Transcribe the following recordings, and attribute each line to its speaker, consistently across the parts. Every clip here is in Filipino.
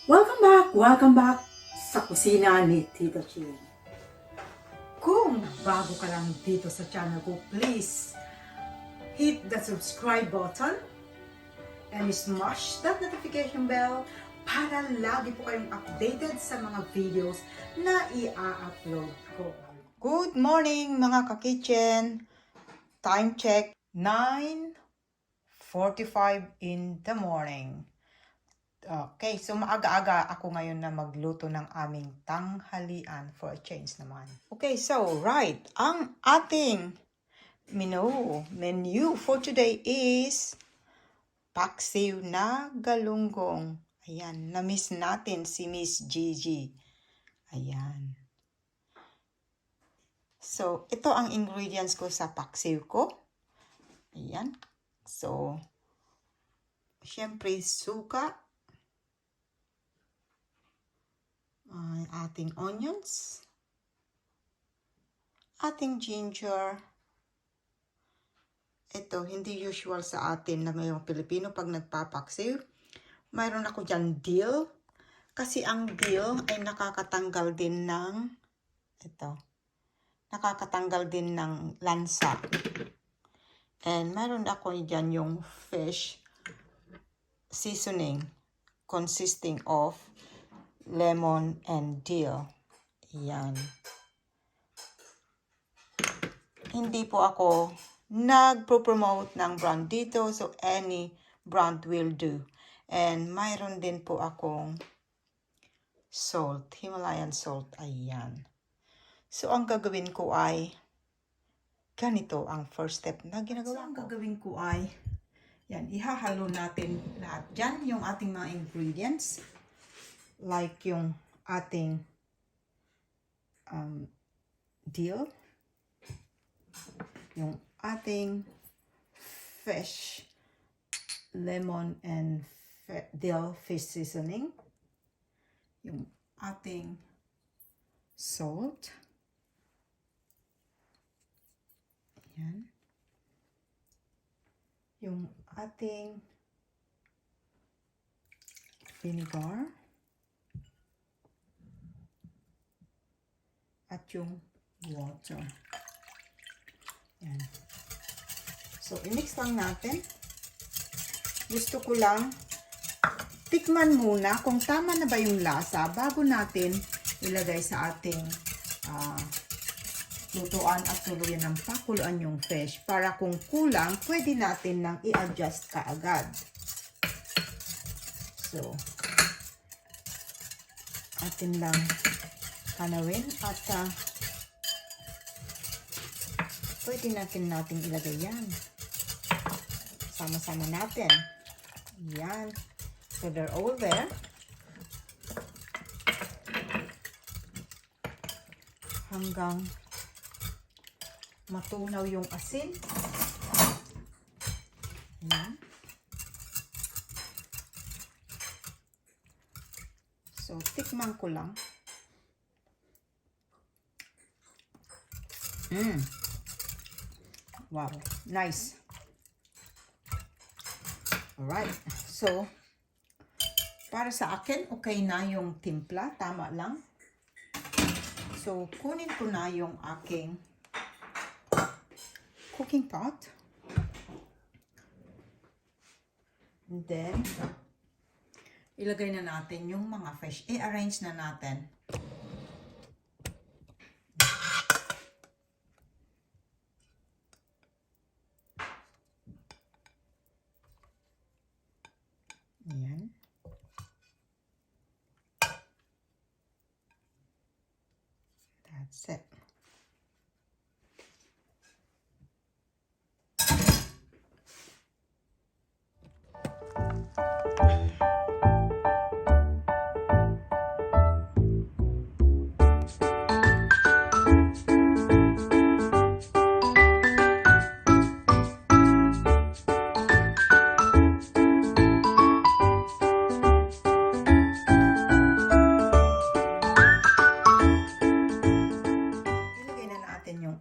Speaker 1: Welcome back sa kusina ni Tita Ching. Kung bago ka lang dito sa channel ko, please hit the subscribe button and smash that notification bell para lagi po kayong updated sa mga videos na i-upload ko. Good morning mga ka-kitchen! Time check, 9:45 in the morning. Okay, so maaga-aga ako ngayon na magluto ng aming tanghalian for a change naman. Okay, so right, ang ating menu for today is paksiw na galunggong. Ayan, na-miss natin si Miss Gigi. Ayan. So, ito ang ingredients ko sa paksiw ko. Ayan. So, syempre suka, ating onions, ating ginger. Ito, hindi usual sa atin na mayroong Pilipino pag nagpapaksiw. Mayroon ako dyan dill. Kasi ang dill ay nakakatanggal din ng, nakakatanggal din ng lansa. And mayroon ako dyan yung fish seasoning consisting of lemon and dill. Yan. Hindi po ako nagpo-promote ng brand dito, so any brand will do. And mayroon din po akong salt, Himalayan Salt. Ayan. So ang gagawin ko ay ganito ang first step na ginagawa. So ang gagawin ko ay yan, ihahalo natin lahat dyan yung ating mga ingredients. Like yung ating dill, yung ating fish, lemon and dill fish seasoning, yung ating salt, ayan, yung ating vinegar, at yung water. Yan. So, i-mix lang natin. Gusto ko lang tikman muna kung tama na ba yung lasa bago natin ilagay sa ating lutuan at tuluyan ng pakuluan yung fish. Para kung kulang, pwede natin nang i-adjust kaagad. So, atin lang hanawin at pwede natin ilagay yan. Sama-sama natin. Yan. So, they're all there. Hanggang matunaw yung asin. Yan. So, tikman ko lang. Wow, nice. Alright, so, para sa akin, okay na yung timpla, tama lang. So, kunin ko na yung aking cooking pot. And then, ilagay na natin yung mga fish. I-arrange na natin. Ayan. That's it.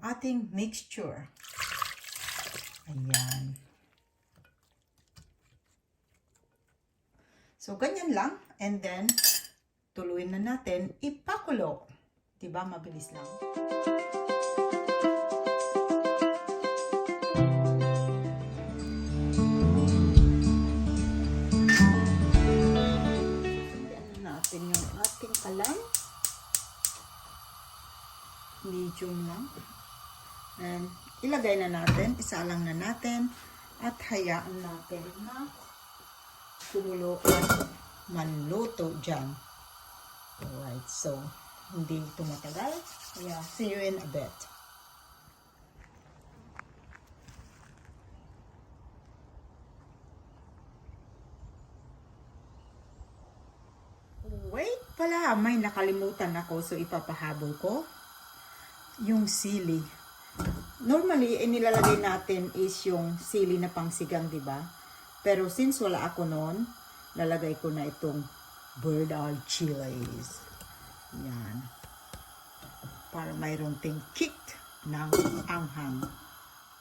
Speaker 1: Ating mixture. Ayan. So, ganyan lang. And then, tuluyin na natin ipakulo. Diba? Mabilis lang. Sundan natin yung ating kalan. Medium lang. And ilagay na natin, isalang na natin at hayaan natin na kumulo at manluto dyan. Alright, so hindi tumatagal. Yeah, see you in a bit. Wait pala, may nakalimutan ako, so ipapahabol ko yung sili. Normally, inilalagay natin is yung sili na pangsigang, di ba? Pero since wala ako noon, lalagay ko na itong bird eye chilies. Yan. Para mayroon ting kick ng anghang.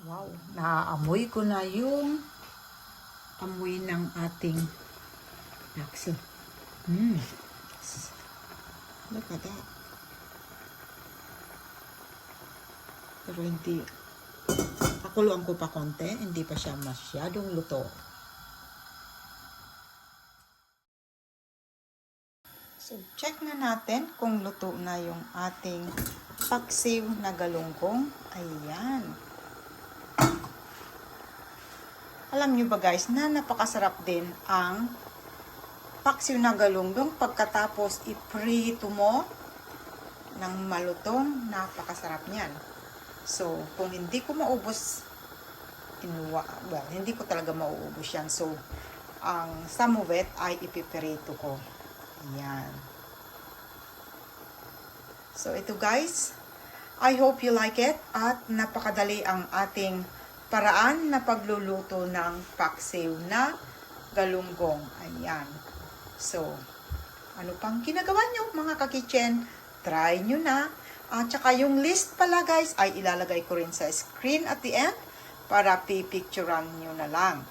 Speaker 1: Wow. Naaamoy ko na yung amoy ng ating paksiw. Look at that. Pero hindi, pakuluan ko pa konti, hindi pa siya masyadong luto. So, check na natin kung luto na yung ating paksiw na galunggong. Ayan. Alam nyo ba guys, na napakasarap din ang paksiw na galunggong pagkatapos iprito mo ng malutong, napakasarap niyan. So, kung hindi ko maubos, hindi ko talaga mauubos yan. So, ang some of it ay ipiprito ko. Ayan. So, ito guys, I hope you like it. At napakadali ang ating paraan na pagluluto ng paksiw na galunggong. Ayan. So, ano pang ginagawa nyo mga ka-kitchen? Try nyo na. At saka yung list pala guys ay ilalagay ko rin sa screen at the end para pipicturean nyo na lang.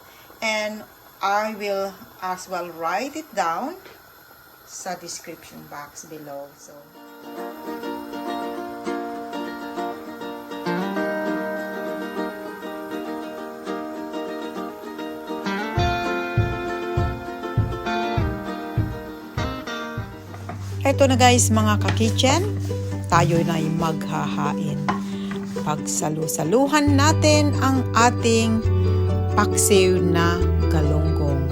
Speaker 1: And I will as well write it down sa description box below. So, eto na guys mga ka-kitchen, tayo na ay maghahain. Pagsalu-saluhan natin ang ating paksiw na galunggong.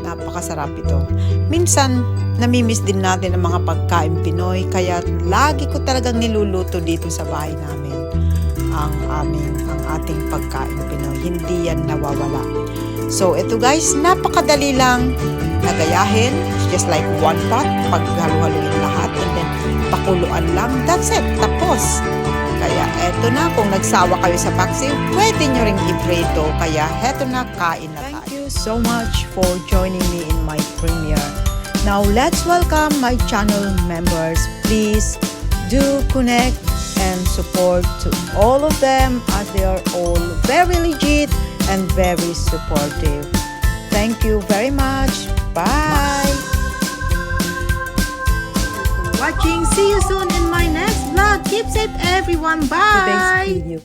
Speaker 1: Napakasarap ito. Minsan, namimiss din natin ang mga pagkain Pinoy, kaya lagi ko talagang niluluto dito sa bahay namin ang ating pagkain Pinoy. Hindi yan nawawala. So, ito guys, napakadali lang nagayahin. It's just like one pot, paghalu-haluin lahat, and then pakuluan lang. That's it. Tapos. Kaya eto na, kung nagsawa kayo sa paksiw, pwede nyo ring iprito. Kaya eto na, kain na tayo. Thank you so much for joining me in my premiere. Now, let's welcome my channel members. Please do connect and support to all of them as they are all very legit and very supportive. Thank you very much. Bye! Watching. See you soon in my next vlog. Keep safe everyone. Bye! Today's video